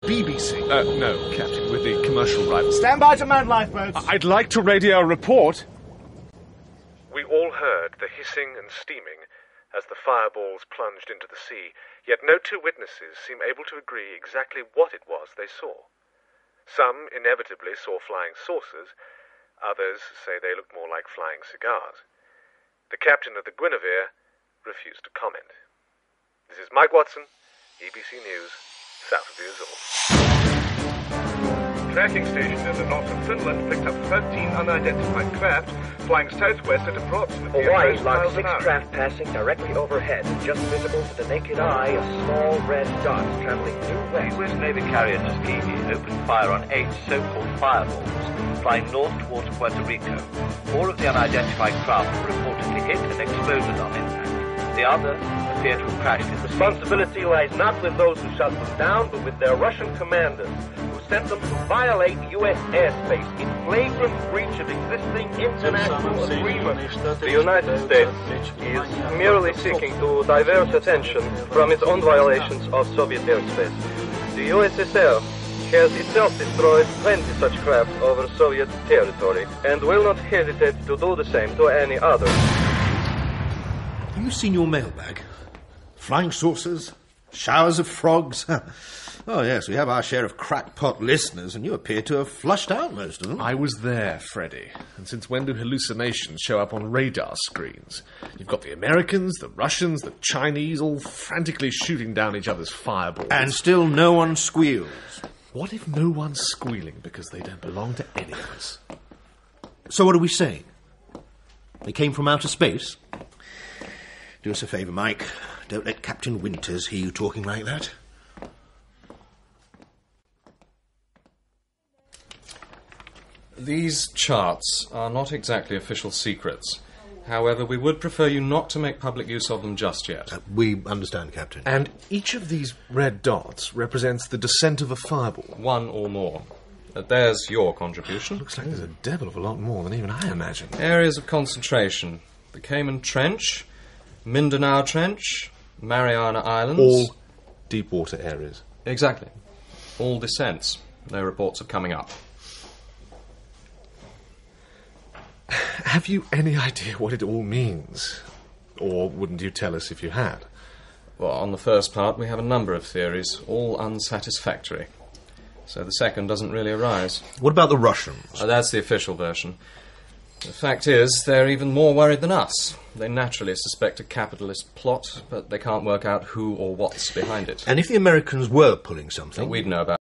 BBC. No, Captain, with the commercial rival. Stand by to man lifeboats. I'd like to radio a report. We all heard the hissing and steaming as the fireballs plunged into the sea, yet no two witnesses seem able to agree exactly what it was they saw. Some inevitably saw flying saucers, others say they looked more like flying cigars. The captain of the Guinevere refused to comment. This is Mike Watson, EBC News, south of the Azores. Tracking station in the north of Finland picked up 13 unidentified craft flying southwest at approximately Hawaii 1,000 logged miles 6 an hour. craft passing directly overhead, just visible to the naked eye, a small red dot traveling due west. The US Navy carrier Tuskegee opened fire on 8 so-called fireballs, flying north towards Puerto Rico. 4 of the unidentified craft were reportedly hit and exploded on impact. The other appear to have crashed in the sea. Responsibility lies not with those who shot them down, but with their Russian commanders, who sent them to violate U.S. airspace in flagrant breach of existing international agreements. The United States is merely seeking to divert attention from its own violations of Soviet airspace. The USSR has itself destroyed 20 such craft over Soviet territory and will not hesitate to do the same to any other. Have you seen your mailbag? Flying saucers, showers of frogs. Oh, yes, we have our share of crackpot listeners, and you appear to have flushed out most of them. I was there, Freddie. And since when do hallucinations show up on radar screens? You've got the Americans, the Russians, the Chinese, all frantically shooting down each other's fireballs. And still no one squeals. What if no one's squealing because they don't belong to any of us? So what are we saying? They came from outer space? Do us a favour, Mike. Don't let Captain Winters hear you talking like that. These charts are not exactly official secrets. However, we would prefer you not to make public use of them just yet. We understand, Captain. And each of these red dots represents the descent of a fireball. One or more. There's your contribution. Looks like there's a devil of a lot more than even I imagined. Areas of concentration. The Cayman Trench, Mindanao Trench, Mariana Islands. All deep water areas. Exactly. All descents. No reports of coming up. Have you any idea what it all means? Or wouldn't you tell us if you had? Well, on the first part, we have a number of theories, all unsatisfactory. So the second doesn't really arise. What about the Russians? That's the official version. The fact is, they're even more worried than us. They naturally suspect a capitalist plot, but they can't work out who or what's behind it. And if the Americans were pulling something... We'd know about